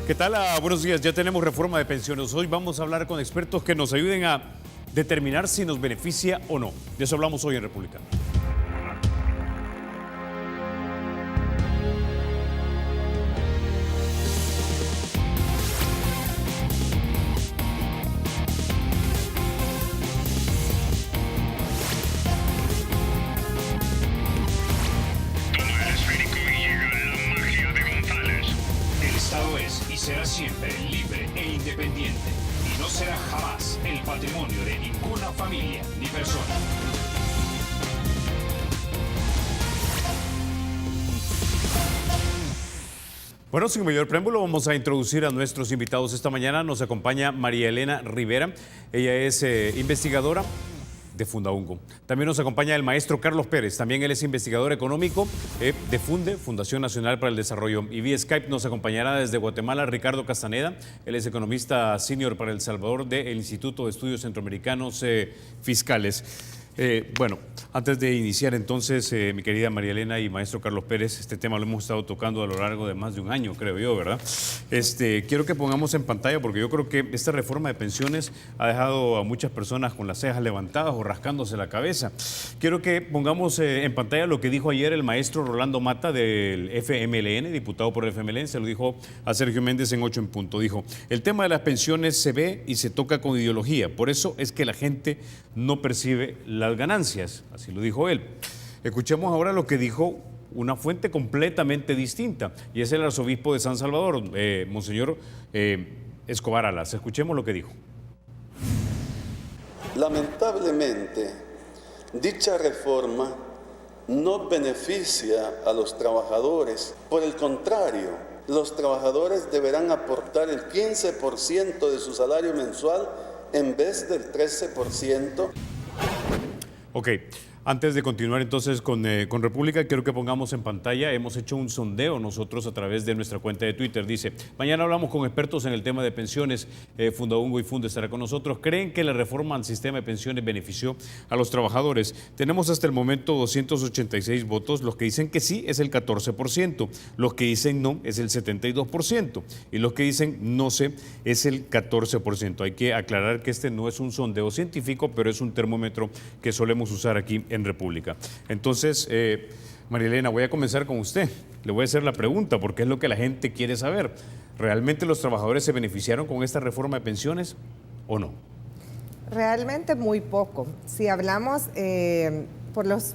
¿Qué tal? Buenos días. Ya tenemos reforma de pensiones. Hoy vamos a hablar con expertos que nos ayuden a determinar si nos beneficia o no. De eso hablamos hoy en República. Será siempre libre e independiente y no será jamás el patrimonio de ninguna familia ni persona. Bueno, sin mayor preámbulo, vamos a introducir a nuestros invitados esta mañana. Nos acompaña María Elena Rivera. Ella es investigadora de Fundaungo. También nos acompaña el maestro Carlos Pérez, también él es investigador económico de FUNDE, Fundación Nacional para el Desarrollo. Y vía Skype nos acompañará desde Guatemala Ricardo Castaneda, él es economista senior para El Salvador del Instituto de Estudios Centroamericanos Fiscales. Bueno, antes de iniciar entonces, mi querida María Elena y maestro Carlos Pérez, este tema lo hemos estado tocando a lo largo de más de un año, creo yo, ¿verdad? Quiero que pongamos en pantalla, porque yo creo que esta reforma de pensiones ha dejado a muchas personas con las cejas levantadas o rascándose la cabeza. Quiero que pongamos en pantalla lo que dijo ayer el maestro Rolando Mata del FMLN, diputado por el FMLN, se lo dijo a Sergio Méndez en 8 en punto. Dijo, el tema de las pensiones se ve y se toca con ideología, por eso es que la gente no percibe las ganancias, así lo dijo él. Escuchemos ahora lo que dijo una fuente completamente distinta, y es el arzobispo de San Salvador, Monseñor Escobar Alas. Escuchemos lo que dijo. Lamentablemente, dicha reforma no beneficia a los trabajadores. Por el contrario, los trabajadores deberán aportar el 15% de su salario mensual en vez del 13%. Ok, antes de continuar entonces con República, quiero que pongamos en pantalla, hemos hecho un sondeo nosotros a través de nuestra cuenta de Twitter. Dice, mañana hablamos con expertos en el tema de pensiones, Fundaungo y Funde estará con nosotros. ¿Creen que la reforma al sistema de pensiones benefició a los trabajadores? Tenemos hasta el momento 286 votos, los que dicen que sí es el 14%, los que dicen no es el 72% y los que dicen no sé es el 14%. Hay que aclarar que este no es un sondeo científico, pero es un termómetro que solemos usar aquí en República. Entonces, María Elena, voy a comenzar con usted. Le voy a hacer la pregunta porque es lo que la gente quiere saber. ¿Realmente los trabajadores se beneficiaron con esta reforma de pensiones o no? Realmente muy poco. Si hablamos por los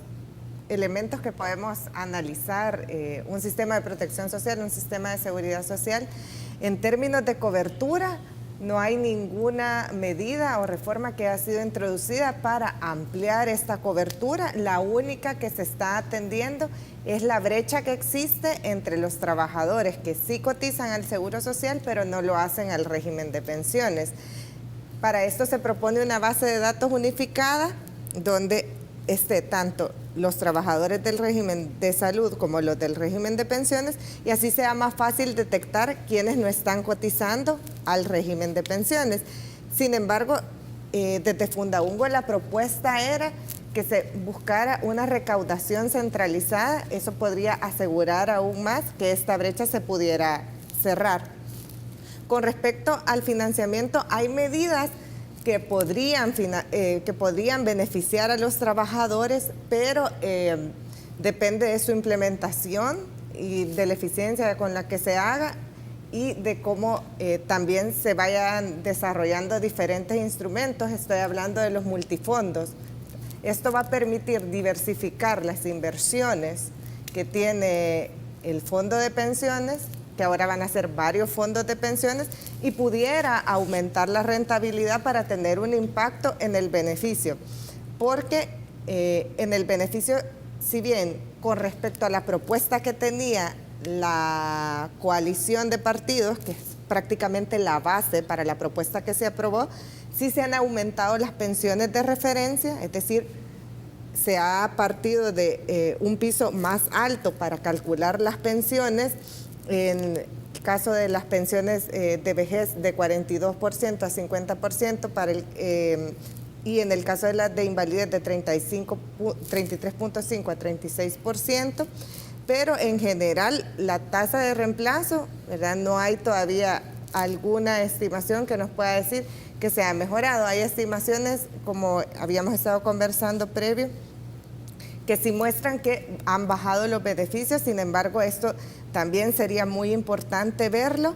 elementos que podemos analizar, un sistema de protección social, un sistema de seguridad social, en términos de cobertura, no hay ninguna medida o reforma que haya sido introducida para ampliar esta cobertura. La única que se está atendiendo es la brecha que existe entre los trabajadores que sí cotizan al Seguro Social, pero no lo hacen al régimen de pensiones. Para esto se propone una base de datos unificada donde esté tanto los trabajadores del régimen de salud como los del régimen de pensiones, y así sea más fácil detectar quienes no están cotizando al régimen de pensiones. Sin embargo, desde Fundaungo la propuesta era que se buscara una recaudación centralizada. Eso podría asegurar aún más que esta brecha se pudiera cerrar. Con respecto al financiamiento, hay medidas que podrían beneficiar a los trabajadores, pero depende de su implementación y de la eficiencia con la que se haga y de cómo también se vayan desarrollando diferentes instrumentos. Estoy hablando de los multifondos. Esto va a permitir diversificar las inversiones que tiene el fondo de pensiones, que ahora van a ser varios fondos de pensiones, y pudiera aumentar la rentabilidad para tener un impacto en el beneficio. Porque en el beneficio, si bien con respecto a la propuesta que tenía la coalición de partidos, que es prácticamente la base para la propuesta que se aprobó, sí se han aumentado las pensiones de referencia, es decir, se ha partido de un piso más alto para calcular las pensiones. En el caso de las pensiones de vejez, de 42% a 50%, y en el caso de las de invalidez, de 33.5 a 36%. pero en general la tasa de reemplazo, ¿verdad? No hay todavía alguna estimación que nos pueda decir que se ha mejorado. Hay estimaciones, como habíamos estado conversando previo, que sí muestran que han bajado los beneficios. Sin embargo, esto también sería muy importante verlo,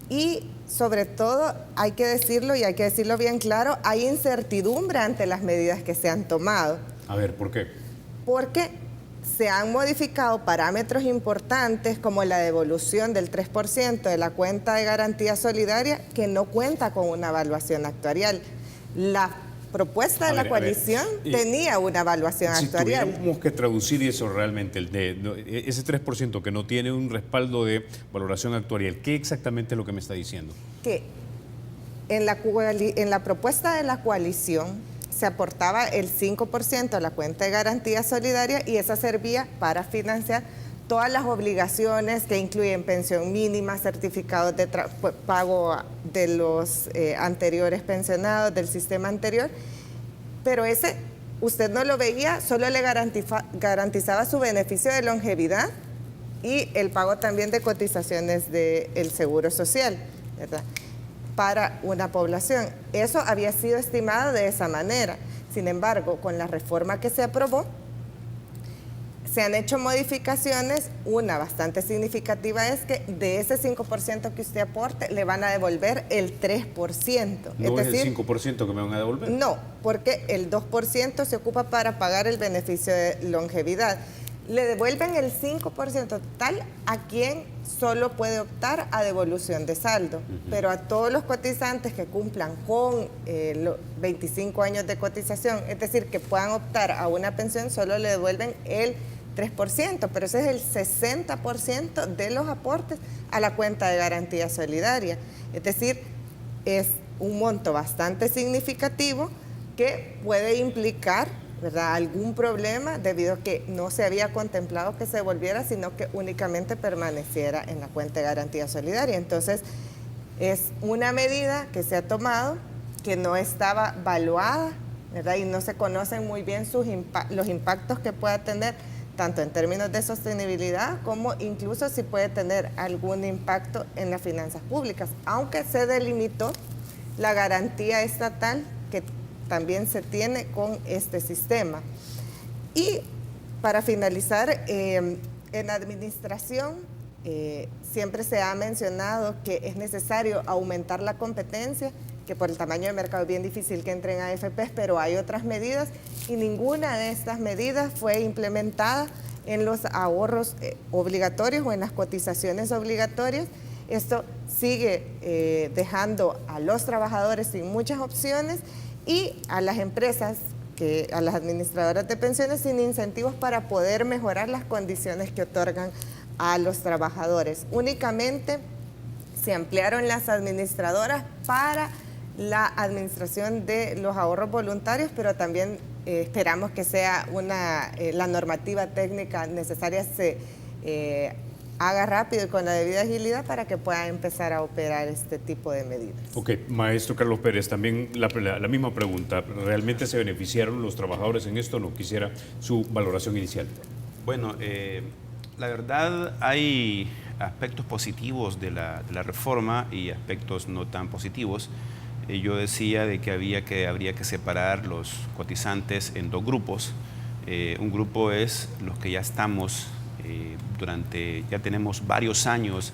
y sobre todo hay que decirlo, y hay que decirlo bien claro, hay incertidumbre ante las medidas que se han tomado. A ver, ¿por qué? Porque se han modificado parámetros importantes como la devolución del 3% de la cuenta de garantía solidaria, que no cuenta con una evaluación actuarial. La propuesta de la coalición tenía una evaluación actuarial. Si tuviéramos que traducir eso realmente, ese 3% que no tiene un respaldo de valoración actuarial, ¿qué exactamente es lo que me está diciendo? Que en la propuesta de la coalición se aportaba el 5% a la cuenta de garantía solidaria, y esa servía para financiar todas las obligaciones que incluyen pensión mínima, certificados de pago de los anteriores pensionados del sistema anterior, pero ese usted no lo veía, solo le garantizaba su beneficio de longevidad y el pago también de cotizaciones del Seguro Social, ¿verdad?, para una población. Eso había sido estimado de esa manera. Sin embargo, con la reforma que se aprobó, se han hecho modificaciones. Una bastante significativa es que de ese 5% que usted aporte, le van a devolver el 3%. ¿No es el 5% que me van a devolver? No, porque el 2% se ocupa para pagar el beneficio de longevidad. Le devuelven el 5% total a quien solo puede optar a devolución de saldo, pero a todos los cotizantes que cumplan con los 25 años de cotización, es decir, que puedan optar a una pensión, solo le devuelven el 3%, pero ese es el 60% de los aportes a la cuenta de garantía solidaria. Es decir, es un monto bastante significativo que puede implicar, ¿verdad?, algún problema debido a que no se había contemplado que se devolviera, sino que únicamente permaneciera en la cuenta de garantía solidaria. Entonces, es una medida que se ha tomado, que no estaba evaluada, ¿verdad?, y no se conocen muy bien los impactos que pueda tener, tanto en términos de sostenibilidad como incluso si puede tener algún impacto en las finanzas públicas, aunque se delimitó la garantía estatal que también se tiene con este sistema. Y para finalizar, en administración siempre se ha mencionado que es necesario aumentar la competencia, que por el tamaño del mercado es bien difícil que entren a AFPs, pero hay otras medidas y ninguna de estas medidas fue implementada en los ahorros obligatorios o en las cotizaciones obligatorias. Esto sigue dejando a los trabajadores sin muchas opciones y a las empresas, a las administradoras de pensiones, sin incentivos para poder mejorar las condiciones que otorgan a los trabajadores. Únicamente se ampliaron las administradoras para la administración de los ahorros voluntarios, pero también esperamos que sea la normativa técnica necesaria se haga rápido y con la debida agilidad para que pueda empezar a operar este tipo de medidas. Ok, maestro Carlos Pérez, también la misma pregunta. ¿Realmente se beneficiaron los trabajadores en esto? No quisiera su valoración inicial. Bueno, la verdad hay aspectos positivos de la reforma y aspectos no tan positivos. Yo decía de que habría que separar los cotizantes en dos grupos. Un grupo es los que ya estamos ya tenemos varios años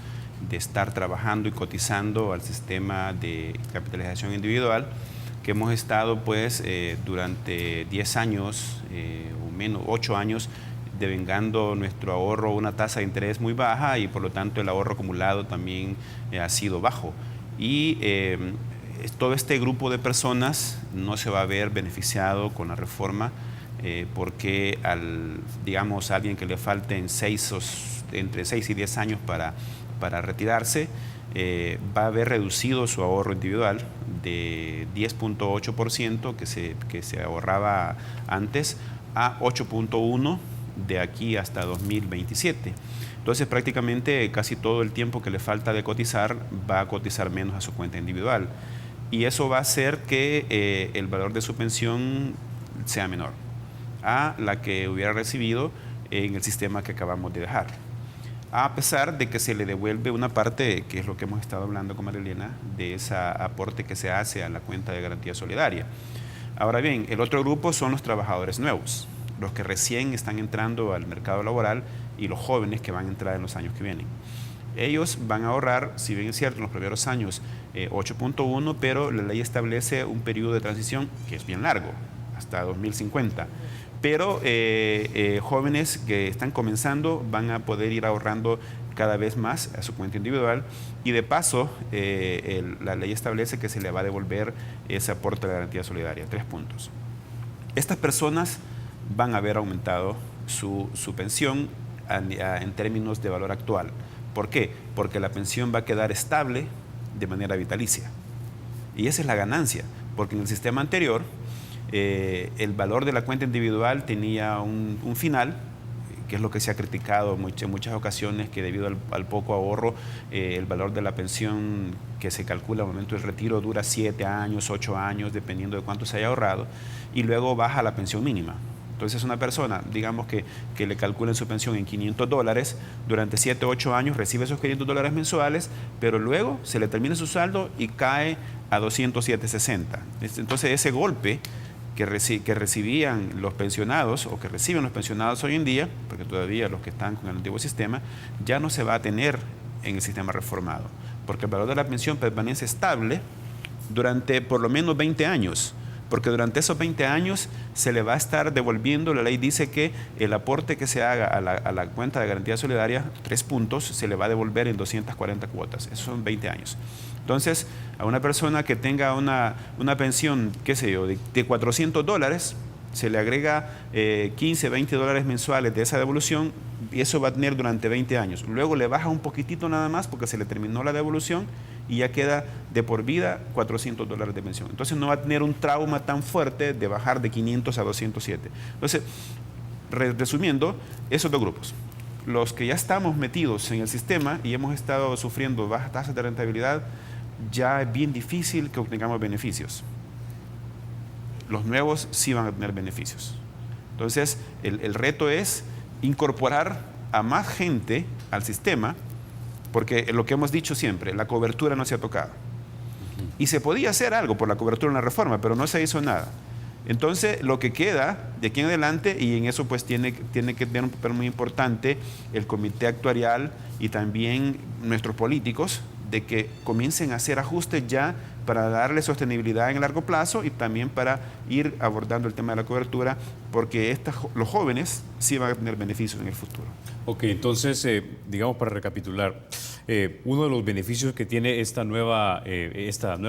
de estar trabajando y cotizando al sistema de capitalización individual, que hemos estado pues durante 10 años o menos, 8 años, devengando nuestro ahorro a una tasa de interés muy baja y por lo tanto el ahorro acumulado también ha sido bajo. Y todo este grupo de personas no se va a ver beneficiado con la reforma porque digamos, a alguien que le falten entre 6 y 10 años para retirarse, va a haber reducido su ahorro individual de 10.8% que se ahorraba antes a 8.1% de aquí hasta 2027. Entonces prácticamente casi todo el tiempo que le falta de cotizar va a cotizar menos a su cuenta individual y eso va a hacer que el valor de su pensión sea menor a la que hubiera recibido en el sistema que acabamos de dejar. A pesar de que se le devuelve una parte, que es lo que hemos estado hablando con María Elena, de ese aporte que se hace a la cuenta de garantía solidaria. Ahora bien, el otro grupo son los trabajadores nuevos, los que recién están entrando al mercado laboral y los jóvenes que van a entrar en los años que vienen. Ellos van a ahorrar, si bien es cierto, en los primeros años 8.1, pero la ley establece un periodo de transición que es bien largo, hasta 2050. Pero jóvenes que están comenzando van a poder ir ahorrando cada vez más a su cuenta individual y de paso la ley establece que se le va a devolver ese aporte de garantía solidaria, 3 puntos. Estas personas van a haber aumentado su pensión en términos de valor actual. ¿Por qué? Porque la pensión va a quedar estable de manera vitalicia. Y esa es la ganancia, porque en el sistema anterior el valor de la cuenta individual tenía un final, que es lo que se ha criticado en muchas ocasiones, que debido al poco ahorro, el valor de la pensión que se calcula al momento del retiro dura 7 años, 8 años, dependiendo de cuánto se haya ahorrado, y luego baja la pensión mínima. Entonces una persona, digamos que le calculen su pensión en $500, durante 7 o 8 años recibe esos $500 mensuales, pero luego se le termina su saldo y cae a 207.60. Entonces ese golpe que recibían los pensionados o que reciben los pensionados hoy en día, porque todavía los que están con el antiguo sistema, ya no se va a tener en el sistema reformado, porque el valor de la pensión permanece estable durante por lo menos 20 años, porque durante esos 20 años se le va a estar devolviendo, la ley dice que el aporte que se haga a la cuenta de garantía solidaria, 3 puntos, se le va a devolver en 240 cuotas, esos son 20 años. Entonces, a una persona que tenga una pensión, qué sé yo, de $400, se le agrega 15, 20 dólares mensuales de esa devolución y eso va a tener durante 20 años. Luego le baja un poquitito nada más porque se le terminó la devolución y ya queda de por vida $400 de pensión. Entonces no va a tener un trauma tan fuerte de bajar de 500 a 207. Entonces, resumiendo, esos dos grupos. Los que ya estamos metidos en el sistema y hemos estado sufriendo bajas tasas de rentabilidad, ya es bien difícil que obtengamos beneficios. Los nuevos sí van a tener beneficios. Entonces, el reto es incorporar a más gente al sistema, porque lo que hemos dicho siempre, la cobertura no se ha tocado. Y se podía hacer algo por la cobertura en la reforma, pero no se hizo nada. Entonces, lo que queda de aquí en adelante, y en eso pues tiene que tener un papel muy importante el comité actuarial y también nuestros políticos, de que comiencen a hacer ajustes ya para darle sostenibilidad en el largo plazo y también para ir abordando el tema de la cobertura, porque los jóvenes sí van a tener beneficios en el futuro. Ok, entonces, digamos para recapitular, uno de los beneficios que tiene esta nueva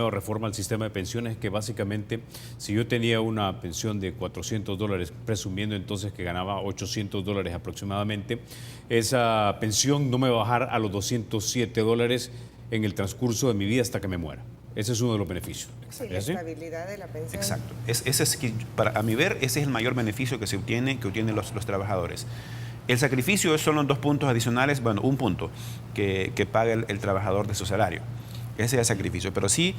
reforma al sistema de pensiones es que básicamente, si yo tenía una pensión de $400, presumiendo entonces que ganaba $800 aproximadamente, esa pensión no me va a bajar a los $207 en el transcurso de mi vida hasta que me muera. Ese es uno de los beneficios. Sí, la estabilidad de la pensión. Exacto. A mi ver, ese es el mayor beneficio que obtienen los trabajadores. El sacrificio son los 2 puntos adicionales, bueno, un punto que paga el trabajador de su salario. Ese es el sacrificio, pero sí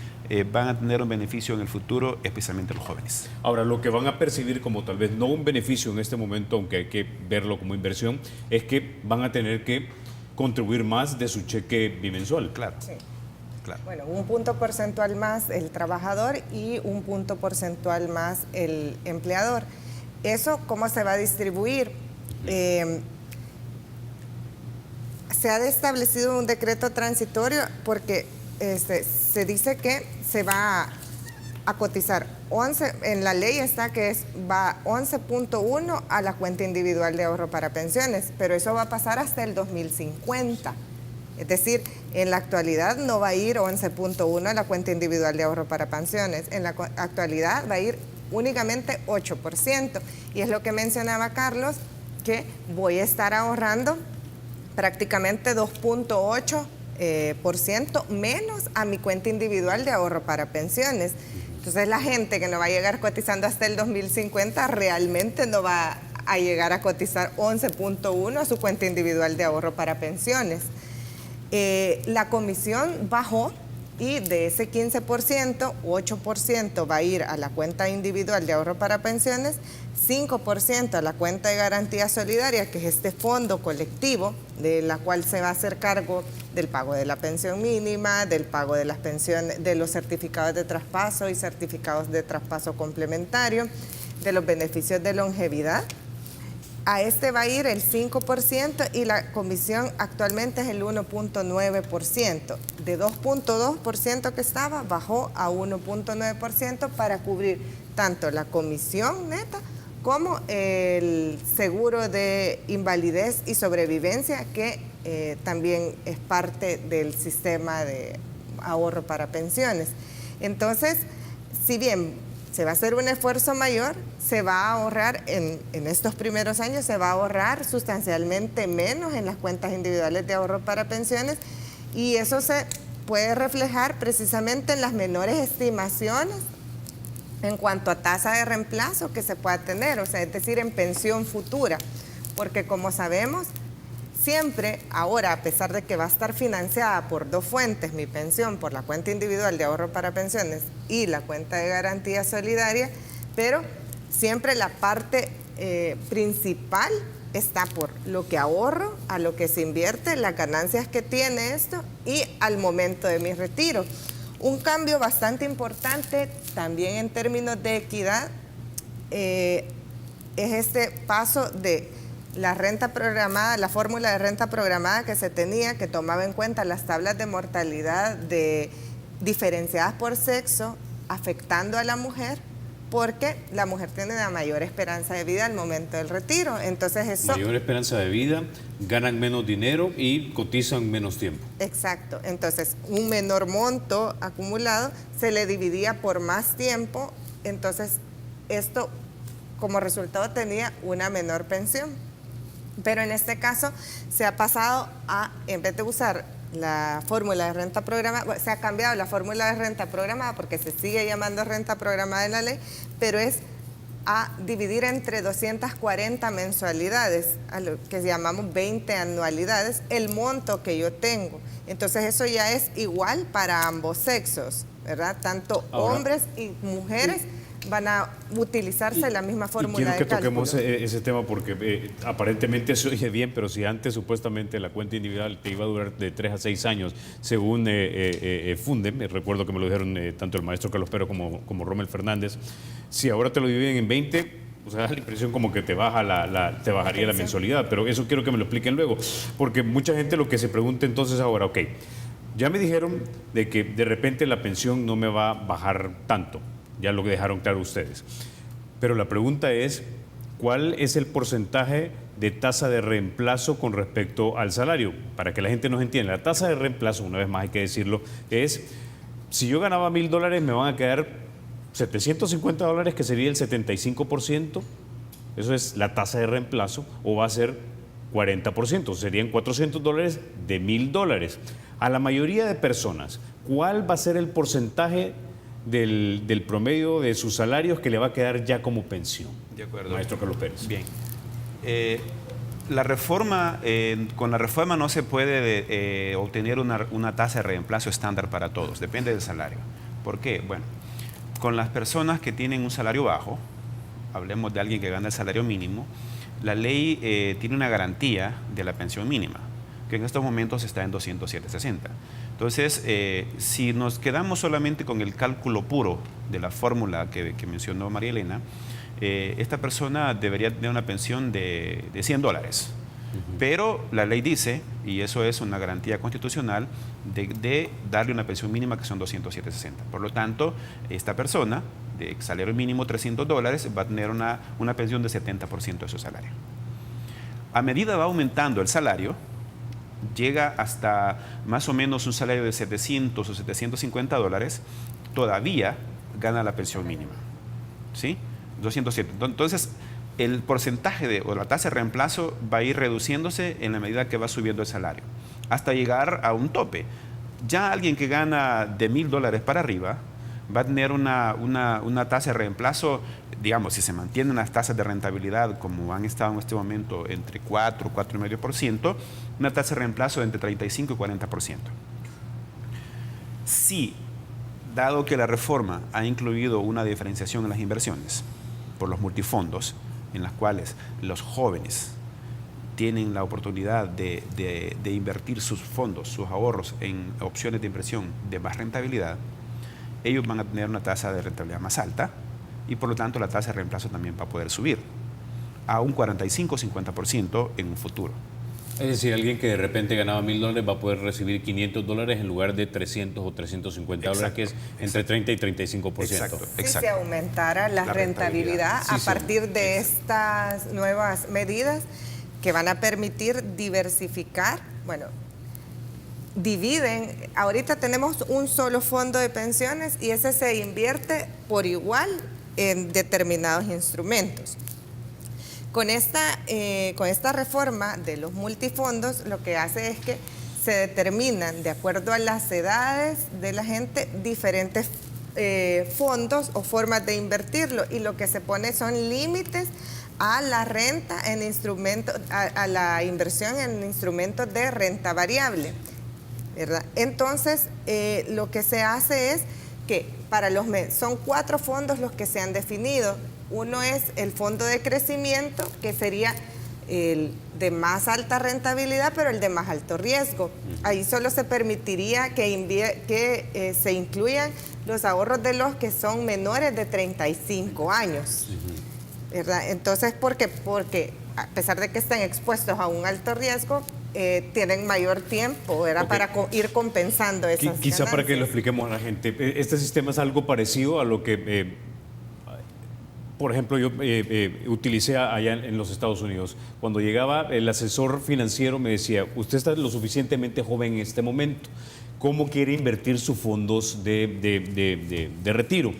van a tener un beneficio en el futuro, especialmente los jóvenes. Ahora, lo que van a percibir como tal vez no un beneficio en este momento, aunque hay que verlo como inversión, es que van a tener que contribuir más de su cheque bimensual. Claro. Sí. Claro. Bueno, un punto porcentual más el trabajador y un punto porcentual más el empleador. ¿Eso cómo se va a distribuir? Se ha establecido un decreto transitorio porque se dice que se va a cotizar 11, en la ley está que va 11.1 a la cuenta individual de ahorro para pensiones, pero eso va a pasar hasta el 2050. Es decir, en la actualidad no va a ir 11.1 a la cuenta individual de ahorro para pensiones, en la actualidad va a ir únicamente 8%. Y es lo que mencionaba Carlos, que voy a estar ahorrando prácticamente 2.8% menos a mi cuenta individual de ahorro para pensiones. Entonces la gente que no va a llegar cotizando hasta el 2050 realmente no va a llegar a cotizar 11.1 a su cuenta individual de ahorro para pensiones. La comisión bajó Y de ese 15%, 8% va a ir a la cuenta individual de ahorro para pensiones, 5% a la cuenta de garantía solidaria, que es este fondo colectivo de la cual se va a hacer cargo del pago de la pensión mínima, del pago de las pensiones, de los certificados de traspaso y certificados de traspaso complementario, de los beneficios de longevidad. A este va a ir el 5% y la comisión actualmente es el 1.9%. De 2.2% que estaba, bajó a 1.9% para cubrir tanto la comisión neta como el seguro de invalidez y sobrevivencia, que también es parte del sistema de ahorro para pensiones. Entonces, si bien se va a hacer un esfuerzo mayor, se va a ahorrar en estos primeros años, se va a ahorrar sustancialmente menos en las cuentas individuales de ahorro para pensiones, y eso se puede reflejar precisamente en las menores estimaciones en cuanto a tasa de reemplazo que se pueda tener, o sea, es decir, en pensión futura, porque como sabemos, siempre ahora, a pesar de que va a estar financiada por dos fuentes, mi pensión por la cuenta individual de ahorro para pensiones y la cuenta de garantía solidaria, pero siempre la parte principal está por lo que ahorro, a lo que se invierte, las ganancias que tiene esto y al momento de mi retiro. Un cambio bastante importante también en términos de equidad es este paso de la renta programada, la fórmula de renta programada que se tenía, que tomaba en cuenta las tablas de mortalidad diferenciadas por sexo, afectando a la mujer, porque la mujer tiene una mayor esperanza de vida al momento del retiro. Entonces eso... Mayor esperanza de vida, ganan menos dinero y cotizan menos tiempo. Exacto. Entonces, un menor monto acumulado se le dividía por más tiempo. Entonces, esto como resultado tenía una menor pensión. Pero en este caso se ha pasado a, en vez de usar la fórmula de renta programada, se ha cambiado la fórmula de renta programada porque se sigue llamando renta programada en la ley, pero es a dividir entre 240 mensualidades, a lo que llamamos 20 anualidades, el monto que yo tengo. Entonces eso ya es igual para ambos sexos, ¿verdad? Tanto ahora, hombres y mujeres van a utilizarse la misma fórmula de cálculo. Quiero que toquemos ese tema porque aparentemente se oye bien, pero si antes supuestamente la cuenta individual te iba a durar de 3 a 6 años, según Fundem, recuerdo que me lo dijeron tanto el maestro Carlos Pérez como Rommel Fernández, si ahora te lo dividen en 20, o sea, da la impresión como que te bajaría la mensualidad, pero eso quiero que me lo expliquen luego, porque mucha gente lo que se pregunta entonces ahora, ok, ya me dijeron de que de repente la pensión no me va a bajar tanto, ya lo dejaron claro ustedes. Pero la pregunta es, ¿cuál es el porcentaje de tasa de reemplazo con respecto al salario? Para que la gente nos entienda, la tasa de reemplazo, una vez más hay que decirlo, es, si yo ganaba $1,000, me van a quedar $750, que sería el 75%, eso es la tasa de reemplazo, o va a ser 40%, serían $400 de $1,000. A la mayoría de personas, ¿cuál va a ser el porcentaje del promedio de sus salarios que le va a quedar ya como pensión? De acuerdo. Maestro Carlos Pérez. Bien. La reforma, con la reforma no se puede obtener una tasa de reemplazo estándar para todos, depende del salario. ¿Por qué? Bueno, con las personas que tienen un salario bajo, hablemos de alguien que gana el salario mínimo, la ley tiene una garantía de la pensión mínima, que en estos momentos está en 207.60. Entonces, si nos quedamos solamente con el cálculo puro de la fórmula que mencionó María Elena, esta persona debería tener una pensión de $100. Pero la ley dice, y eso es una garantía constitucional, de darle una pensión mínima que son 207.60. Por lo tanto, esta persona de salario mínimo $300 va a tener una pensión de 70% de su salario. A medida va aumentando el salario, llega hasta más o menos un salario de $700 o $750, todavía gana la pensión mínima, ¿sí? 207. Entonces, el porcentaje o la tasa de reemplazo va a ir reduciéndose en la medida que va subiendo el salario, hasta llegar a un tope. Ya alguien que gana de $1,000 para arriba va a tener una tasa de reemplazo, digamos, si se mantienen las tasas de rentabilidad como han estado en este momento entre 4, 4,5%, una tasa de reemplazo de entre 35 y 40%. Sí, dado que la reforma ha incluido una diferenciación en las inversiones por los multifondos, en las cuales los jóvenes tienen la oportunidad de invertir sus fondos, sus ahorros en opciones de inversión de más rentabilidad, ellos van a tener una tasa de rentabilidad más alta y por lo tanto la tasa de reemplazo también va a poder subir a un 45-50% en un futuro. Es decir, alguien que de repente ganaba $1,000 va a poder recibir $500 en lugar de 300 o 350 dólares, que es entre 30 y 35%. Exacto. Si se aumentara la rentabilidad Sí, a partir de estas nuevas medidas que van a permitir diversificar, bueno, dividen, ahorita tenemos un solo fondo de pensiones y ese se invierte por igual en determinados instrumentos. Con esta reforma de los multifondos, lo que hace es que se determinan, de acuerdo a las edades de la gente, diferentes fondos o formas de invertirlo, y lo que se pone son límites a la renta en instrumentos, a la inversión en instrumentos de renta variable, ¿verdad? Entonces, lo que se hace es que son 4 fondos los que se han definido. Uno es el fondo de crecimiento, que sería el de más alta rentabilidad, pero el de más alto riesgo. Ahí solo se permitiría que se incluyan los ahorros de los que son menores de 35 años. ¿Verdad? Entonces, ¿por qué? Porque a pesar de que están expuestos a un alto riesgo, tienen mayor tiempo, ¿verdad? Okay. Para ir compensando esas Quizá ganancias. para que lo expliquemos a la gente, este sistema es algo parecido a lo que, por ejemplo, yo utilicé allá en los Estados Unidos. Cuando llegaba el asesor financiero me decía, usted está lo suficientemente joven en este momento, ¿cómo quiere invertir sus fondos de retiro?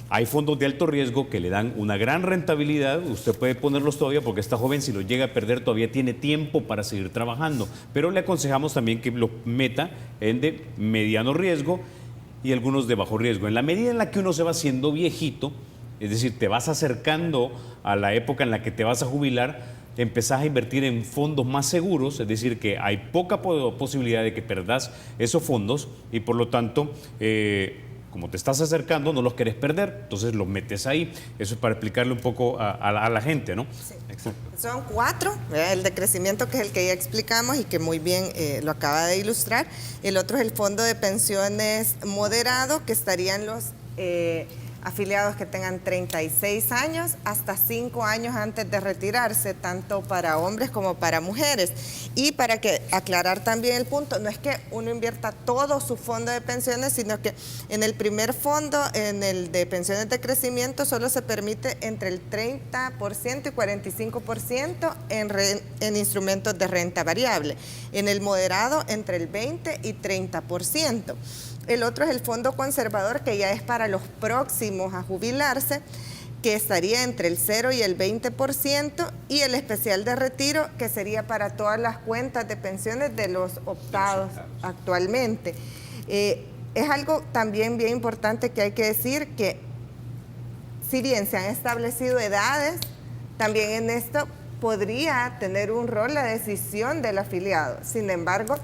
Hay fondos de alto riesgo que le dan una gran rentabilidad, usted puede ponerlos todavía porque está joven, si los llega a perder todavía tiene tiempo para seguir trabajando, pero le aconsejamos también que lo meta en de mediano riesgo y algunos de bajo riesgo. En la medida en la que uno se va haciendo viejito, es decir, te vas acercando a la época en la que te vas a jubilar, empezás a invertir en fondos más seguros, es decir, que hay poca posibilidad de que perdas esos fondos y por lo tanto, como te estás acercando, no los querés perder, entonces los metes ahí. Eso es para explicarle un poco a la gente, ¿no? Sí. Exacto. Son 4, ¿verdad? El de crecimiento, que es el que ya explicamos y que muy bien lo acaba de ilustrar. El otro es el fondo de pensiones moderado, que estarían los afiliados que tengan 36 años hasta 5 años antes de retirarse, tanto para hombres como para mujeres. Y para aclarar también el punto, no es que uno invierta todo su fondo de pensiones, sino que en el primer fondo, en el de pensiones de crecimiento, solo se permite entre el 30% y 45% en instrumentos de renta variable. En el moderado, entre el 20 y 30%. El otro es el fondo conservador, que ya es para los próximos a jubilarse, que estaría entre el 0 y el 20%, y el especial de retiro, que sería para todas las cuentas de pensiones de los optados actualmente. Es algo también bien importante que hay que decir, que si bien se han establecido edades, también en esto podría tener un rol la decisión del afiliado. Sin embargo,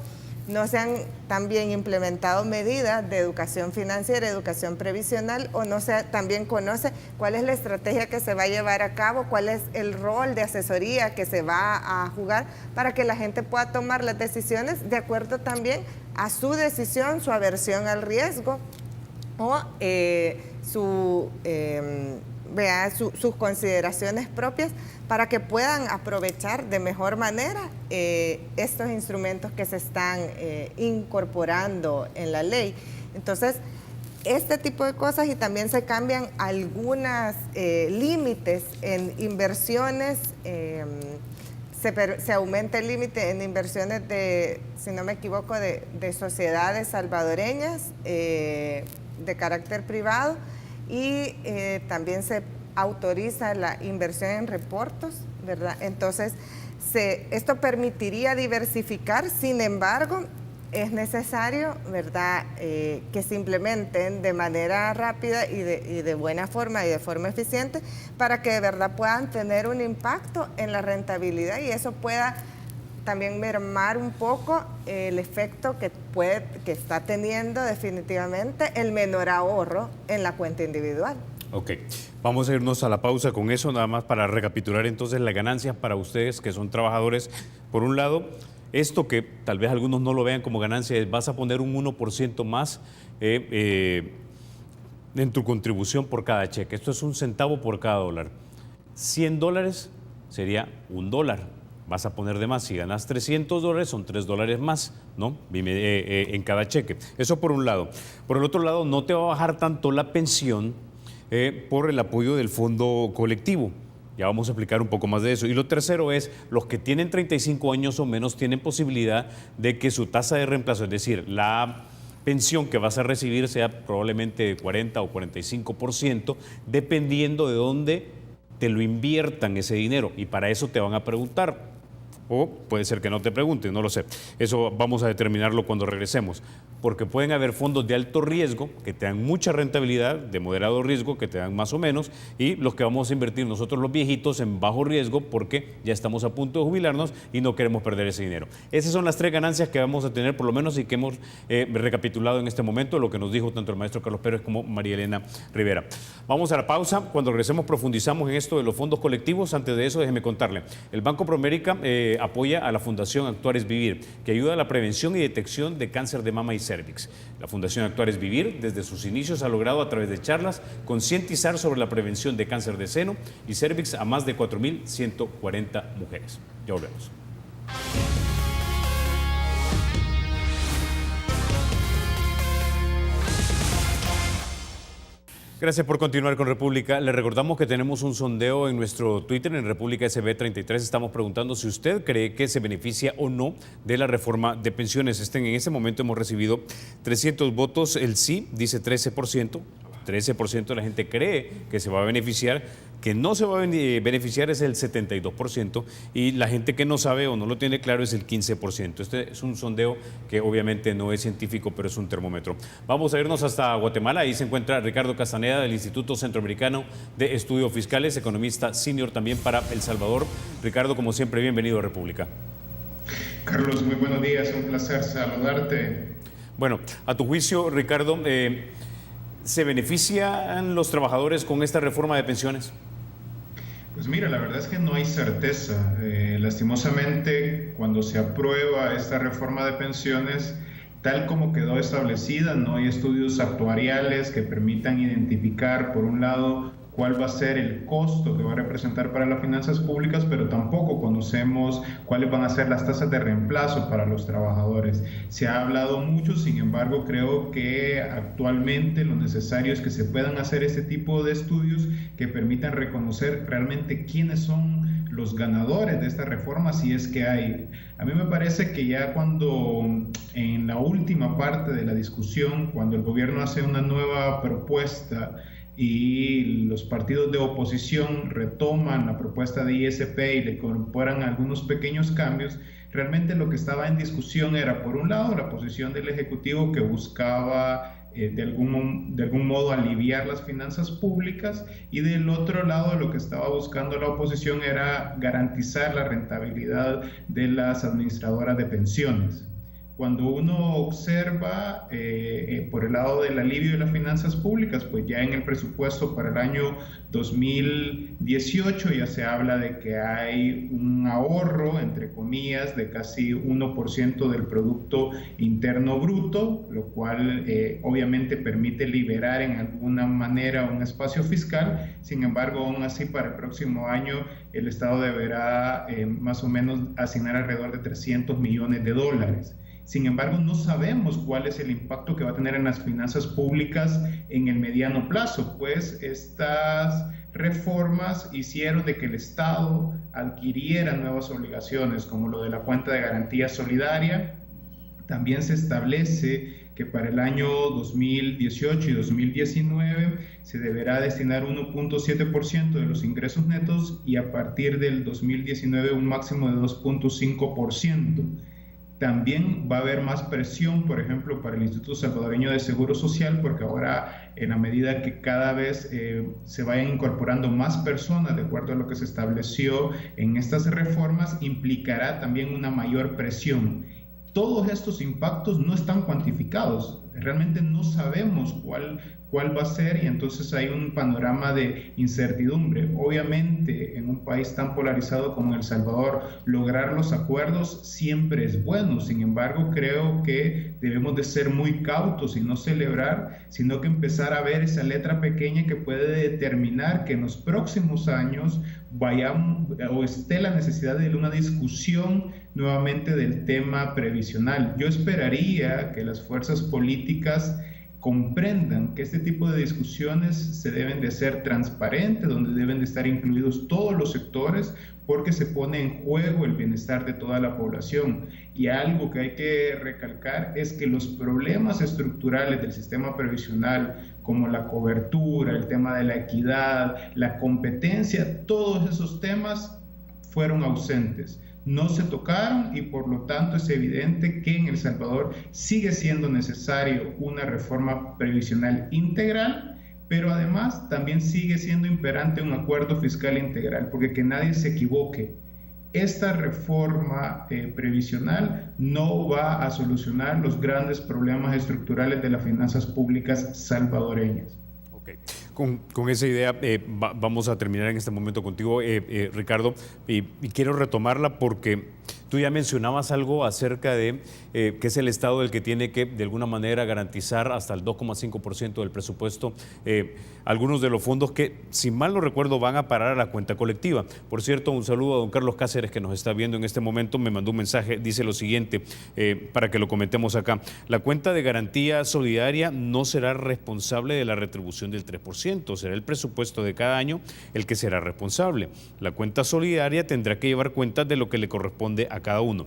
no se han también implementado medidas de educación financiera, educación previsional, o no se también conoce cuál es la estrategia que se va a llevar a cabo, cuál es el rol de asesoría que se va a jugar para que la gente pueda tomar las decisiones de acuerdo también a su decisión, su aversión al riesgo o sus consideraciones propias, para que puedan aprovechar de mejor manera estos instrumentos que se están incorporando en la ley. Entonces, este tipo de cosas, y también se cambian algunos límites en inversiones, se aumenta el límite en inversiones de, si no me equivoco, de sociedades salvadoreñas de carácter privado, y también se autoriza la inversión en reportos, ¿verdad? Entonces, esto permitiría diversificar. Sin embargo, es necesario, ¿verdad?, que se implementen de manera rápida y de buena forma y de forma eficiente, para que de verdad puedan tener un impacto en la rentabilidad y eso pueda también mermar un poco el efecto que está teniendo definitivamente el menor ahorro en la cuenta individual. Ok, vamos a irnos a la pausa con eso, nada más para recapitular entonces las ganancias para ustedes que son trabajadores. Por un lado, esto que tal vez algunos no lo vean como ganancia, es vas a poner un 1% más en tu contribución por cada cheque. Esto es 1 centavo por cada dólar. $100 sería $1. Vas a poner de más. Si ganas $300, son $3 más, ¿no? En cada cheque. Eso por un lado. Por el otro lado, no te va a bajar tanto la pensión por el apoyo del fondo colectivo. Ya vamos a explicar un poco más de eso. Y lo tercero es, los que tienen 35 años o menos tienen posibilidad de que su tasa de reemplazo, es decir, la pensión que vas a recibir sea probablemente de 40 o 45%, dependiendo de dónde te lo inviertan ese dinero. Y para eso te van a preguntar. O puede ser que no te pregunten, no lo sé. Eso vamos a determinarlo cuando regresemos. Porque pueden haber fondos de alto riesgo que te dan mucha rentabilidad, de moderado riesgo que te dan más o menos, y los que vamos a invertir nosotros los viejitos en bajo riesgo porque ya estamos a punto de jubilarnos y no queremos perder ese dinero. Esas son las 3 ganancias que vamos a tener por lo menos y que hemos recapitulado en este momento, lo que nos dijo tanto el maestro Carlos Pérez como María Elena Rivera. Vamos a la pausa. Cuando regresemos profundizamos en esto de los fondos colectivos. Antes de eso, déjeme contarle. El Banco Promérica apoya a la Fundación Actuar es Vivir, que ayuda a la prevención y detección de cáncer de mama y cérvix. La Fundación Actuar es Vivir, desde sus inicios, ha logrado a través de charlas concientizar sobre la prevención de cáncer de seno y cérvix a más de 4.140 mujeres. Ya volvemos. Gracias por continuar con República. Le recordamos que tenemos un sondeo en nuestro Twitter, en República SB33. Estamos preguntando si usted cree que se beneficia o no de la reforma de pensiones. En ese momento hemos recibido 300 votos. El sí dice 13%. 13% de la gente cree que se va a beneficiar. Que no se va a beneficiar es el 72% y la gente que no sabe o no lo tiene claro es el 15%. Este es un sondeo que obviamente no es científico, pero es un termómetro. Vamos a irnos hasta Guatemala. Ahí se encuentra Ricardo Castaneda del Instituto Centroamericano de Estudios Fiscales, economista senior también para El Salvador. Ricardo, como siempre, bienvenido a República. Carlos, muy buenos días, un placer saludarte. Bueno, a tu juicio, Ricardo, ¿se benefician los trabajadores con esta reforma de pensiones? Pues mira, la verdad es que no hay certeza. Lastimosamente, cuando se aprueba esta reforma de pensiones, tal como quedó establecida, no hay estudios actuariales que permitan identificar, por un lado, cuál va a ser el costo que va a representar para las finanzas públicas, pero tampoco conocemos cuáles van a ser las tasas de reemplazo para los trabajadores. Se ha hablado mucho, sin embargo, creo que actualmente lo necesario es que se puedan hacer este tipo de estudios que permitan reconocer realmente quiénes son los ganadores de esta reforma, si es que hay. A mí me parece que ya cuando en la última parte de la discusión, cuando el gobierno hace una nueva propuesta y los partidos de oposición retoman la propuesta de ISP y le incorporan algunos pequeños cambios, realmente lo que estaba en discusión era, por un lado, la posición del Ejecutivo que buscaba de algún modo aliviar las finanzas públicas, y del otro lado lo que estaba buscando la oposición era garantizar la rentabilidad de las administradoras de pensiones. Cuando uno observa por el lado del alivio de las finanzas públicas, pues ya en el presupuesto para el año 2018 ya se habla de que hay un ahorro, entre comillas, de casi 1% del Producto Interno Bruto, lo cual obviamente permite liberar en alguna manera un espacio fiscal. Sin embargo, aún así, para el próximo año el Estado deberá más o menos asignar alrededor de $300 millones. Sin embargo, no sabemos cuál es el impacto que va a tener en las finanzas públicas en el mediano plazo, pues estas reformas hicieron de que el Estado adquiriera nuevas obligaciones, como lo de la cuenta de garantía solidaria. También se establece que para el año 2018 y 2019 se deberá destinar 1.7% de los ingresos netos y a partir del 2019 un máximo de 2.5%. También va a haber más presión, por ejemplo, para el Instituto Salvadoreño de Seguro Social, porque ahora, en la medida que cada vez se vayan incorporando más personas, de acuerdo a lo que se estableció en estas reformas, implicará también una mayor presión. Todos estos impactos no están cuantificados, realmente no sabemos cuál va a ser, y entonces hay un panorama de incertidumbre. Obviamente, en un país tan polarizado como El Salvador, lograr los acuerdos siempre es bueno. Sin embargo, creo que debemos de ser muy cautos y no celebrar, sino que empezar a ver esa letra pequeña que puede determinar que en los próximos años vayamos o esté la necesidad de una discusión nuevamente del tema previsional. Yo esperaría que las fuerzas políticas comprendan que este tipo de discusiones se deben de hacer transparentes, donde deben de estar incluidos todos los sectores, porque se pone en juego el bienestar de toda la población. Y algo que hay que recalcar es que los problemas estructurales del sistema previsional, como la cobertura, el tema de la equidad, la competencia, todos esos temas fueron ausentes. No se tocaron, y por lo tanto es evidente que en El Salvador sigue siendo necesario una reforma previsional integral, pero además también sigue siendo imperante un acuerdo fiscal integral, porque que nadie se equivoque, esta reforma previsional no va a solucionar los grandes problemas estructurales de las finanzas públicas salvadoreñas. Okay. Con esa idea vamos a terminar en este momento contigo, Ricardo, y quiero retomarla porque tú ya mencionabas algo acerca de que es el Estado el que tiene que de alguna manera garantizar hasta el 2,5% del presupuesto algunos de los fondos que, si mal no recuerdo, van a parar a la cuenta colectiva. Por cierto, un saludo a don Carlos Cáceres, que nos está viendo en este momento, me mandó un mensaje, dice lo siguiente, para que lo comentemos acá: la cuenta de garantía solidaria no será responsable de la retribución del 3%, será el presupuesto de cada año el que será responsable. La cuenta solidaria tendrá que llevar cuenta de lo que le corresponde a cada uno.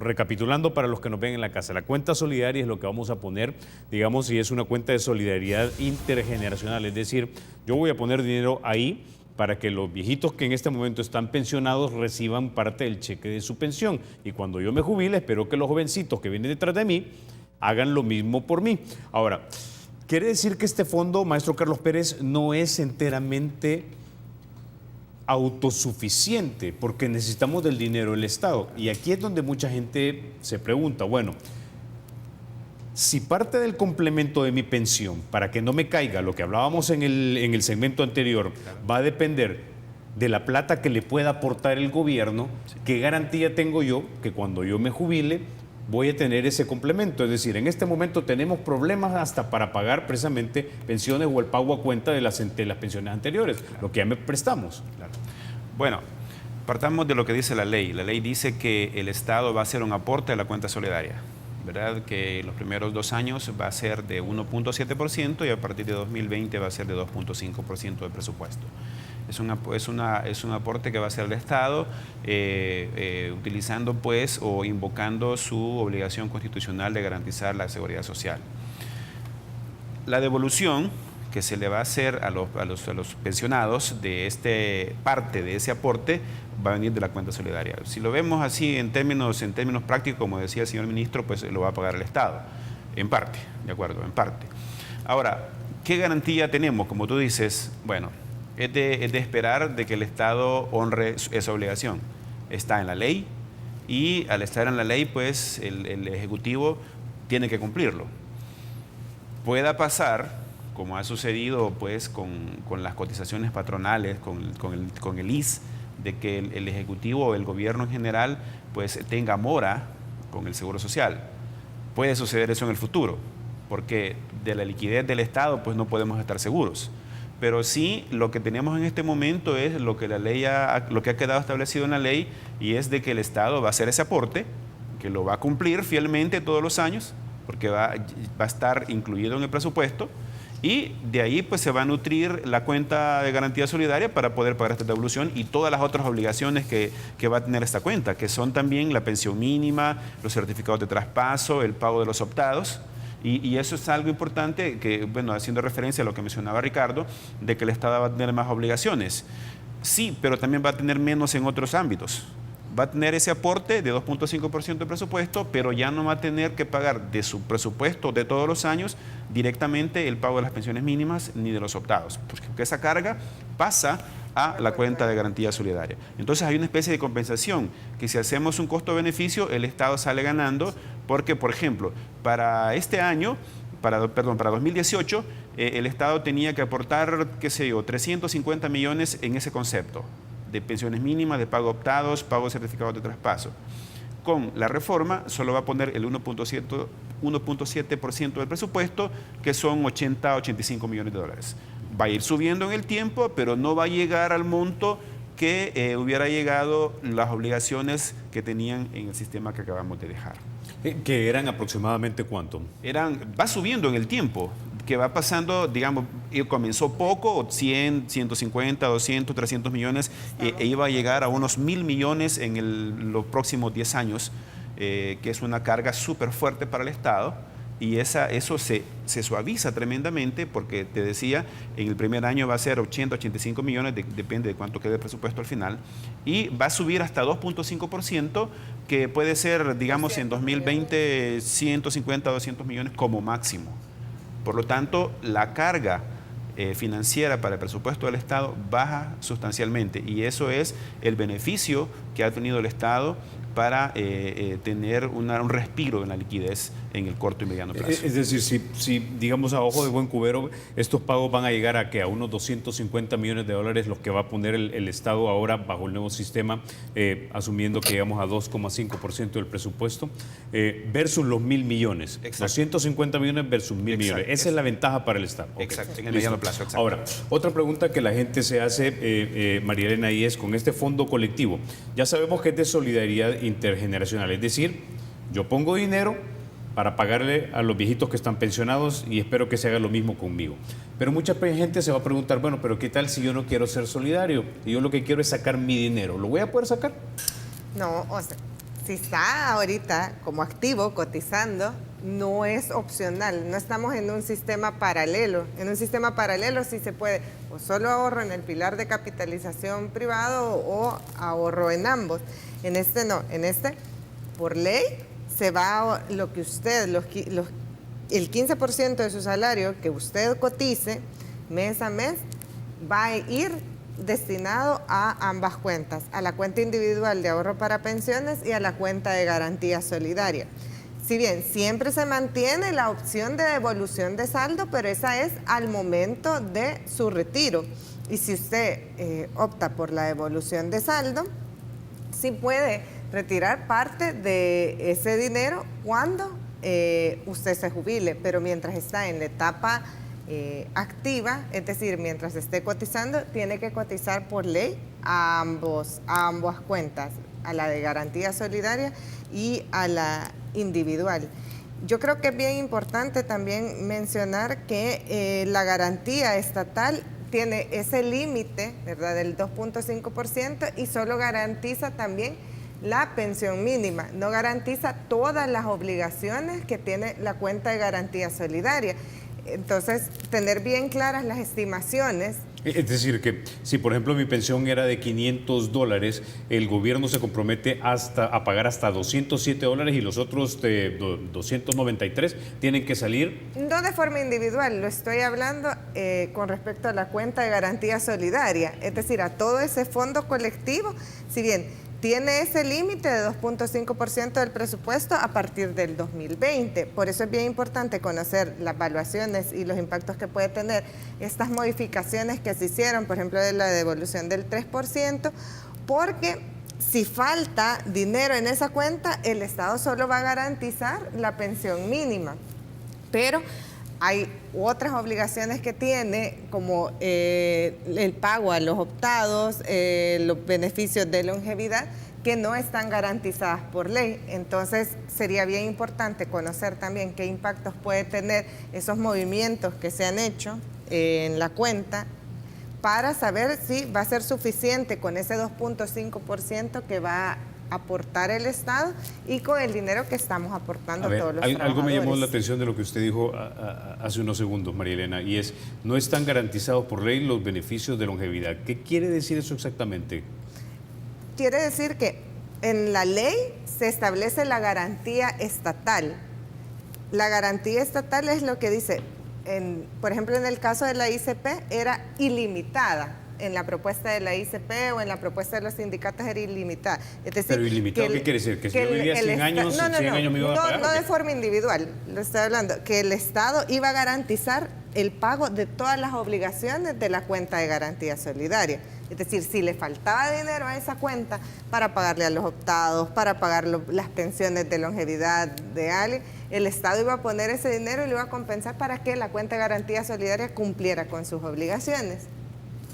Recapitulando para los que nos ven en la casa, la cuenta solidaria es lo que vamos a poner, digamos, y es una cuenta de solidaridad intergeneracional, es decir, yo voy a poner dinero ahí para que los viejitos que en este momento están pensionados reciban parte del cheque de su pensión, y cuando yo me jubile, espero que los jovencitos que vienen detrás de mí hagan lo mismo por mí. Ahora, quiere decir que este fondo, maestro Carlos Pérez, no es enteramente autosuficiente, porque necesitamos del dinero del Estado. Y aquí es donde mucha gente se pregunta, bueno, si parte del complemento de mi pensión, para que no me caiga, lo que hablábamos en el segmento anterior, va a depender de la plata que le pueda aportar el gobierno, ¿qué garantía tengo yo que cuando yo me jubile voy a tener ese complemento? Es decir, en este momento tenemos problemas hasta para pagar precisamente pensiones o el pago a cuenta de las pensiones anteriores, lo que ya me prestamos. Claro. Bueno, partamos de lo que dice la ley. La ley dice que el Estado va a hacer un aporte a la cuenta solidaria, ¿verdad? Que los primeros 2 años va a ser de 1.7% y a partir de 2020 va a ser de 2.5% del presupuesto. Es un aporte que va a hacer el Estado utilizando pues o invocando su obligación constitucional de garantizar la seguridad social. La devolución que se le va a hacer a los pensionados de parte de ese aporte va a venir de la cuenta solidaria. Si lo vemos así en términos prácticos, como decía el señor ministro, pues lo va a pagar el Estado, en parte, ¿de acuerdo? En parte. Ahora, ¿qué garantía tenemos? Como tú dices, bueno, es de esperar de que el Estado honre esa obligación. Está en la ley y al estar en la ley, pues el Ejecutivo tiene que cumplirlo. Pueda pasar, como ha sucedido pues con las cotizaciones patronales, con el IS, de que el Ejecutivo o el gobierno en general pues tenga mora con el Seguro Social. Puede suceder eso en el futuro, porque de la liquidez del Estado pues no podemos estar seguros. Pero sí, lo que tenemos en este momento es lo que la ley lo que ha quedado establecido en la ley, y es de que el Estado va a hacer ese aporte, que lo va a cumplir fielmente todos los años, porque va a estar incluido en el presupuesto, y de ahí pues se va a nutrir la cuenta de garantía solidaria para poder pagar esta devolución y todas las otras obligaciones que va a tener esta cuenta, que son también la pensión mínima, los certificados de traspaso, el pago de los optados. Y eso es algo importante, que, bueno, haciendo referencia a lo que mencionaba Ricardo, de que el Estado va a tener más obligaciones. Sí, pero también va a tener menos en otros ámbitos. va a tener ese aporte de 2.5% del presupuesto, pero ya no va a tener que pagar de su presupuesto de todos los años directamente el pago de las pensiones mínimas ni de los optados, porque esa carga pasa a la cuenta de garantía solidaria. Entonces hay una especie de compensación, que si hacemos un costo-beneficio, el Estado sale ganando, porque, por ejemplo, para este año, para 2018, el Estado tenía que aportar, qué sé yo, 350 millones en ese concepto de pensiones mínimas, de pago optados, pago de certificados de traspaso. Con la reforma solo va a poner el 1.7% del presupuesto, que son 85 millones de dólares. Va a ir subiendo en el tiempo, pero no va a llegar al monto que hubiera llegado las obligaciones que tenían en el sistema que acabamos de dejar. ¿Que eran aproximadamente cuánto? Va subiendo en el tiempo, que va pasando, digamos, comenzó poco, 100, 150, 200, 300 millones, e iba a llegar a unos 1.000 millones en los próximos 10 años, que es una carga súper fuerte para el Estado. Y eso se suaviza tremendamente, porque te decía, en el primer año va a ser 80, 85 millones, depende de cuánto quede el presupuesto al final, y va a subir hasta 2.5%, que puede ser, digamos, en 2020, 150, 200 millones como máximo. Por lo tanto, la carga financiera para el presupuesto del Estado baja sustancialmente, y eso es el beneficio que ha tenido el Estado para tener un respiro en la liquidez en el corto y mediano plazo. Es decir, si digamos a ojo de buen cubero, estos pagos van a llegar a que a unos 250 millones de dólares, los que va a poner el Estado ahora bajo el nuevo sistema, asumiendo que llegamos a 2,5% del presupuesto, versus los 1.000 millones. Exacto. 250 millones versus 1.000 millones. Esa es la ventaja para el Estado. Exacto, okay. En el mediano plazo. Exacto. Ahora, otra pregunta que la gente se hace, María Elena, y es con este fondo colectivo. Ya sabemos que es de solidaridad intergeneracional, es decir, yo pongo dinero para pagarle a los viejitos que están pensionados y espero que se haga lo mismo conmigo. Pero mucha gente se va a preguntar, bueno, pero ¿qué tal si yo no quiero ser solidario? Y yo lo que quiero es sacar mi dinero. ¿Lo voy a poder sacar? No, o sea, si está ahorita como activo, cotizando, no es opcional. No estamos en un sistema paralelo. En un sistema paralelo sí se puede, o solo ahorro en el pilar de capitalización privado o ahorro en ambos. En este no, en este, por ley, se va lo que usted, el 15% de su salario que usted cotice mes a mes, va a ir destinado a ambas cuentas, a la cuenta individual de ahorro para pensiones y a la cuenta de garantía solidaria. Si bien siempre se mantiene la opción de devolución de saldo, pero esa es al momento de su retiro. Y si usted opta por la devolución de saldo, sí puede retirar parte de ese dinero cuando usted se jubile, pero mientras está en la etapa activa, es decir, mientras esté cotizando, tiene que cotizar por ley a ambas cuentas, a la de garantía solidaria y a la individual. Yo creo que es bien importante también mencionar que la garantía estatal tiene ese límite, ¿verdad?, del 2.5% y solo garantiza también la pensión mínima, no garantiza todas las obligaciones que tiene la cuenta de garantía solidaria. Entonces, tener bien claras las estimaciones. Es decir, que si por ejemplo mi pensión era de $500, el gobierno se compromete a pagar hasta $207 y los otros de 293 tienen que salir. No de forma individual, lo estoy hablando con respecto a la cuenta de garantía solidaria, es decir, a todo ese fondo colectivo, si bien tiene ese límite de 2.5% del presupuesto a partir del 2020. Por eso es bien importante conocer las evaluaciones y los impactos que puede tener estas modificaciones que se hicieron, por ejemplo, de la devolución del 3%, porque si falta dinero en esa cuenta, el Estado solo va a garantizar la pensión mínima. Pero hay otras obligaciones que tiene, como el pago a los optados, los beneficios de longevidad, que no están garantizadas por ley. Entonces, sería bien importante conocer también qué impactos puede tener esos movimientos que se han hecho en la cuenta, para saber si va a ser suficiente con ese 2.5% que va a aportar el Estado y con el dinero que estamos aportando todos los trabajadores. Algo me llamó la atención de lo que usted dijo hace unos segundos, María Elena, y es, no están garantizados por ley los beneficios de longevidad. ¿Qué quiere decir eso exactamente? Quiere decir que En la ley se establece la garantía estatal. La garantía estatal es lo que dice, por ejemplo, en el caso de la ICP era ilimitada. En la propuesta de la ICP o en la propuesta de los sindicatos era ilimitada. Es decir, ¿pero ilimitado qué quiere decir? ¿Que si yo vivía 100 años, 100 años me iban a pagar? No de forma individual, lo estoy hablando. Que el Estado iba a garantizar el pago de todas las obligaciones de la cuenta de garantía solidaria. Es decir, si le faltaba dinero a esa cuenta para pagarle a los optados, para pagar las pensiones de longevidad de alguien, el Estado iba a poner ese dinero y lo iba a compensar para que la cuenta de garantía solidaria cumpliera con sus obligaciones,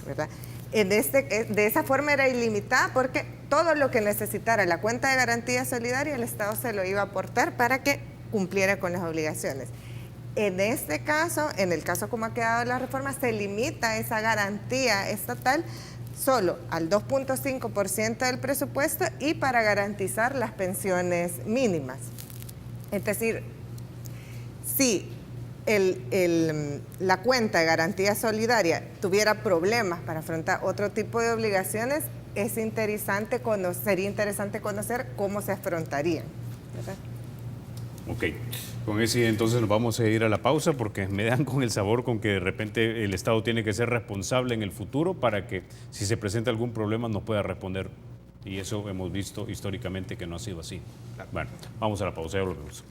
¿verdad? De esa forma era ilimitada porque todo lo que necesitara la cuenta de garantía solidaria el Estado se lo iba a aportar para que cumpliera con las obligaciones. En este caso, en el caso como ha quedado la reforma, se limita esa garantía estatal solo al 2.5% del presupuesto y para garantizar las pensiones mínimas. Es decir, si la cuenta de garantía solidaria tuviera problemas para afrontar otro tipo de obligaciones, sería interesante conocer cómo se afrontarían, ¿verdad? Ok, con ese entonces nos vamos a ir a la pausa porque me dan con el sabor con que de repente el Estado tiene que ser responsable en el futuro para que si se presenta algún problema nos pueda responder. Y eso hemos visto históricamente que no ha sido así. Bueno, vamos a la pausa, ya volvemos.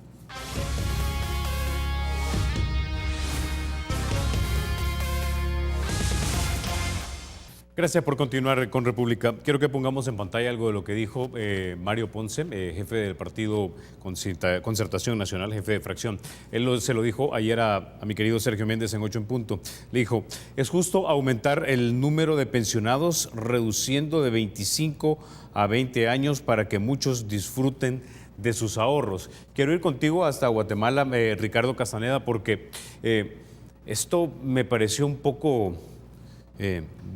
Gracias por continuar con República. Quiero que pongamos en pantalla algo de lo que dijo Mario Ponce, jefe del partido Concertación Nacional, jefe de fracción. Él se lo dijo ayer a mi querido Sergio Méndez en 8 en punto. Le dijo, es justo aumentar el número de pensionados reduciendo de 25 a 20 años para que muchos disfruten de sus ahorros. Quiero ir contigo hasta Guatemala, Ricardo Castaneda, porque esto me pareció un poco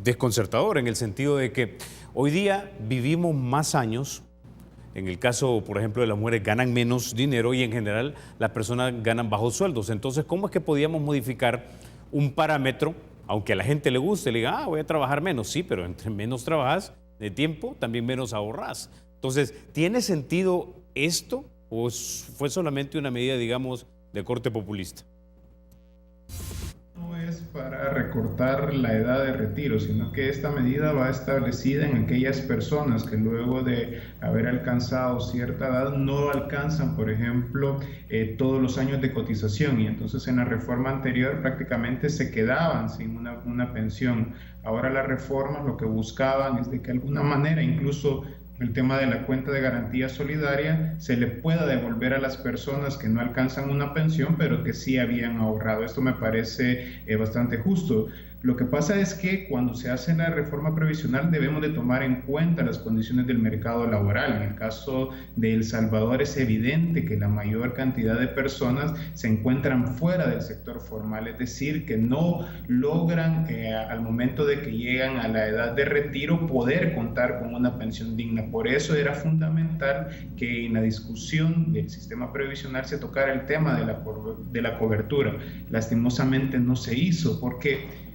desconcertador en el sentido de que hoy día vivimos más años. En el caso, por ejemplo, de las mujeres ganan menos dinero y en general las personas ganan bajos sueldos. Entonces, ¿cómo es que podíamos modificar un parámetro, aunque a la gente le guste, le diga, voy a trabajar menos? Sí, pero entre menos trabajas de tiempo, también menos ahorras. Entonces, ¿tiene sentido esto o fue solamente una medida, digamos, de corte populista? No es para recortar la edad de retiro, sino que esta medida va establecida en aquellas personas que luego de haber alcanzado cierta edad no alcanzan, por ejemplo, todos los años de cotización, y entonces en la reforma anterior prácticamente se quedaban sin una pensión. Ahora las reformas lo que buscaban es de que de alguna manera incluso el tema de la cuenta de garantía solidaria se le pueda devolver a las personas que no alcanzan una pensión, pero que sí habían ahorrado. Esto me parece bastante justo. Lo que pasa es que cuando se hace la reforma previsional debemos de tomar en cuenta las condiciones del mercado laboral. En el caso de El Salvador es evidente que la mayor cantidad de personas se encuentran fuera del sector formal, es decir, que no logran al momento de que llegan a la edad de retiro poder contar con una pensión digna. Por eso era fundamental que en la discusión del sistema previsional se tocara el tema de la cobertura. Lastimosamente no se hizo porque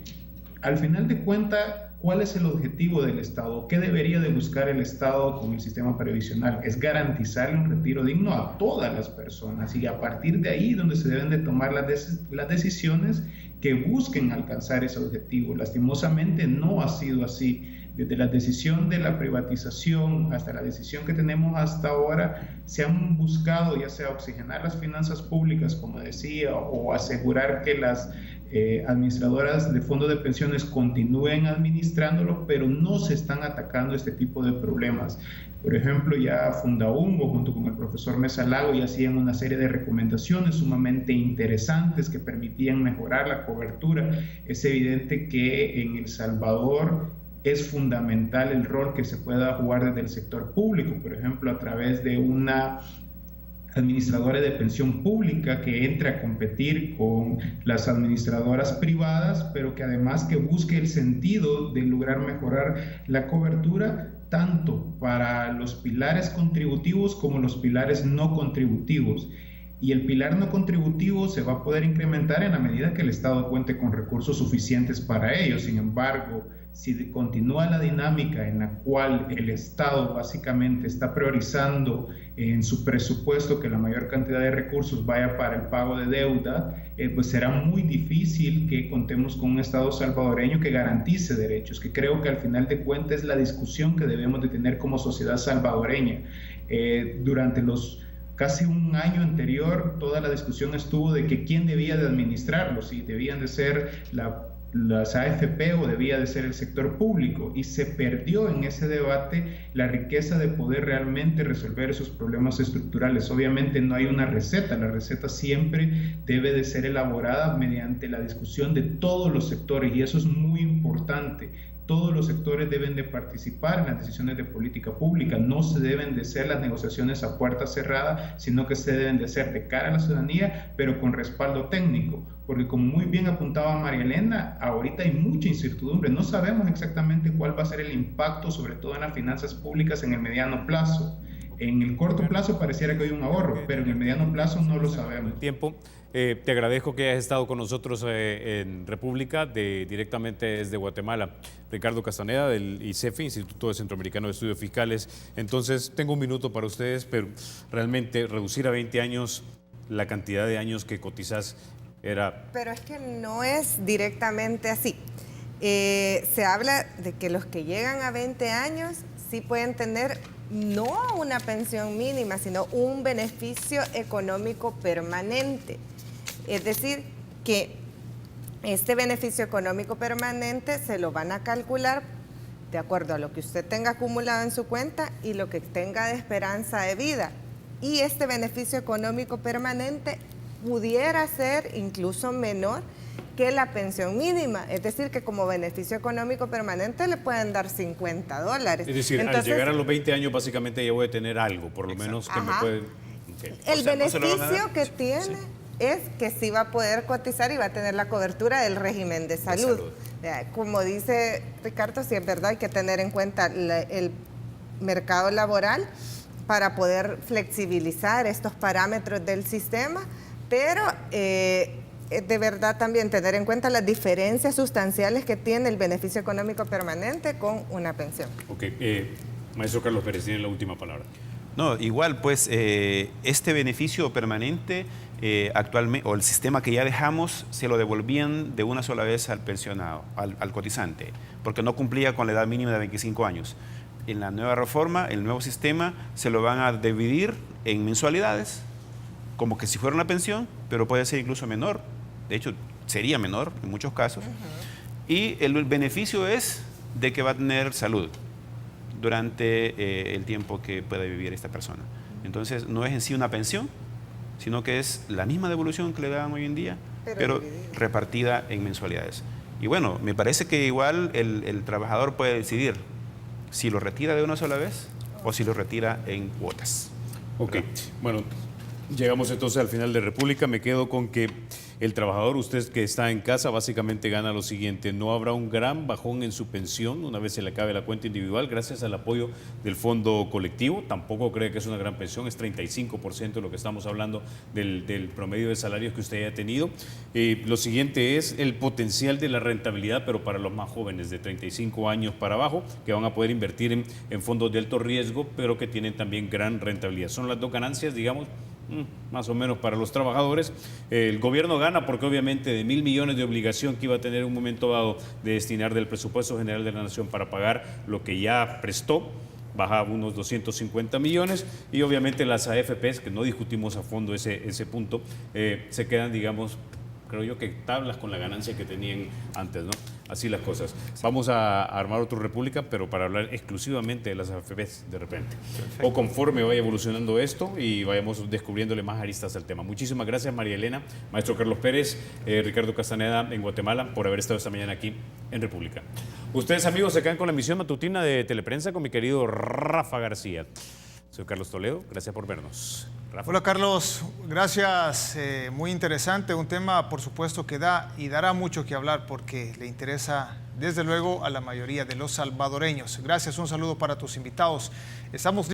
al final de cuentas, ¿cuál es el objetivo del Estado? ¿Qué debería de buscar el Estado con el sistema previsional? Es garantizar un retiro digno a todas las personas y a partir de ahí donde se deben de tomar las decisiones que busquen alcanzar ese objetivo. Lastimosamente no ha sido así. Desde la decisión de la privatización hasta la decisión que tenemos hasta ahora, se han buscado ya sea oxigenar las finanzas públicas, como decía, o asegurar que las administradoras de fondos de pensiones continúen administrándolo, pero no se están atacando este tipo de problemas. Por ejemplo, ya Fundaungo junto con el profesor Mesa Lago ya hacían una serie de recomendaciones sumamente interesantes que permitían mejorar la cobertura. Es evidente que en El Salvador es fundamental el rol que se pueda jugar desde el sector público, por ejemplo, a través de una administradora de pensión pública que entre a competir con las administradoras privadas, pero que además que busque el sentido de lograr mejorar la cobertura tanto para los pilares contributivos como los pilares no contributivos. Y el pilar no contributivo se va a poder incrementar en la medida que el Estado cuente con recursos suficientes para ello. Sin embargo, si continúa la dinámica en la cual el Estado básicamente está priorizando en su presupuesto que la mayor cantidad de recursos vaya para el pago de deuda, pues será muy difícil que contemos con un Estado salvadoreño que garantice derechos, que creo que al final de cuentas es la discusión que debemos de tener como sociedad salvadoreña. Durante los casi un año anterior, toda la discusión estuvo de que quién debía de administrarlo, si debían de ser las AFP o debía de ser el sector público, y se perdió en ese debate la riqueza de poder realmente resolver esos problemas estructurales. Obviamente no hay una receta, la receta siempre debe de ser elaborada mediante la discusión de todos los sectores, y eso es muy importante. Todos los sectores deben de participar en las decisiones de política pública, no se deben de hacer las negociaciones a puerta cerrada, sino que se deben de hacer de cara a la ciudadanía, pero con respaldo técnico, porque como muy bien apuntaba María Elena, ahorita hay mucha incertidumbre, no sabemos exactamente cuál va a ser el impacto, sobre todo en las finanzas públicas en el mediano plazo. En el corto plazo pareciera que hay un ahorro, pero en el mediano plazo no lo sabemos. Tiempo. Te agradezco que hayas estado con nosotros en República, directamente desde Guatemala. Ricardo Castaneda, del ICEFI, Instituto Centroamericano de Estudios Fiscales. Entonces, tengo un minuto para ustedes, pero realmente reducir a 20 años la cantidad de años que cotizas era... Pero es que no es directamente así. Se habla de que los que llegan a 20 años sí pueden tener no una pensión mínima, sino un beneficio económico permanente. Es decir, que este beneficio económico permanente se lo van a calcular de acuerdo a lo que usted tenga acumulado en su cuenta y lo que tenga de esperanza de vida. Y este beneficio económico permanente pudiera ser incluso menor que la pensión mínima, es decir, que como beneficio económico permanente le pueden dar $50. Es decir, entonces, al llegar a los 20 años básicamente ya voy a tener algo, por lo menos que me puede... Okay. El beneficio que tiene es que sí va a poder cotizar y va a tener la cobertura del régimen de salud. Como dice Ricardo, sí es verdad, hay que tener en cuenta el mercado laboral para poder flexibilizar estos parámetros del sistema, pero de verdad también tener en cuenta las diferencias sustanciales que tiene el beneficio económico permanente con una pensión. Ok, maestro Carlos Pérez, tiene la última palabra. No, igual pues este beneficio permanente actualmente, o el sistema que ya dejamos, se lo devolvían de una sola vez al pensionado, al cotizante, porque no cumplía con la edad mínima de 25 años. En la nueva reforma, el nuevo sistema, se lo van a dividir en mensualidades, como que si fuera una pensión, pero puede ser incluso menor. De hecho, sería menor en muchos casos. Y el beneficio es de que va a tener salud durante el tiempo que pueda vivir esta persona. Entonces, no es en sí una pensión, sino que es la misma devolución que le dan hoy en día, pero repartida en mensualidades. Y bueno, me parece que igual el trabajador puede decidir si lo retira de una sola vez o si lo retira en cuotas. Ok, bueno, llegamos entonces al final de República. Me quedo con que el trabajador, usted que está en casa, básicamente gana lo siguiente: no habrá un gran bajón en su pensión una vez se le acabe la cuenta individual gracias al apoyo del fondo colectivo. Tampoco cree que es una gran pensión, es 35% de lo que estamos hablando del promedio de salarios que usted haya tenido. Lo siguiente es el potencial de la rentabilidad, pero para los más jóvenes de 35 años para abajo, que van a poder invertir en fondos de alto riesgo, pero que tienen también gran rentabilidad. Son las dos ganancias, digamos, más o menos para los trabajadores. El gobierno gana porque obviamente de 1.000 millones de obligación que iba a tener en un momento dado de destinar del presupuesto general de la nación para pagar lo que ya prestó, baja a unos 250 millones, y obviamente las AFPs, que no discutimos a fondo ese punto, se quedan, digamos, creo yo que tablas con la ganancia que tenían antes, ¿no? Así las cosas. Vamos a armar otro República, pero para hablar exclusivamente de las AFPs de repente. Perfecto. O conforme vaya evolucionando esto y vayamos descubriéndole más aristas al tema. Muchísimas gracias, María Elena, maestro Carlos Pérez, Ricardo Castaneda en Guatemala, por haber estado esta mañana aquí en República. Ustedes, amigos, se quedan con la emisión matutina de Teleprensa con mi querido Rafa García. Soy Carlos Toledo, gracias por vernos. Rafa. Hola Carlos, gracias, muy interesante, un tema por supuesto que da y dará mucho que hablar porque le interesa desde luego a la mayoría de los salvadoreños. Gracias, un saludo para tus invitados. Estamos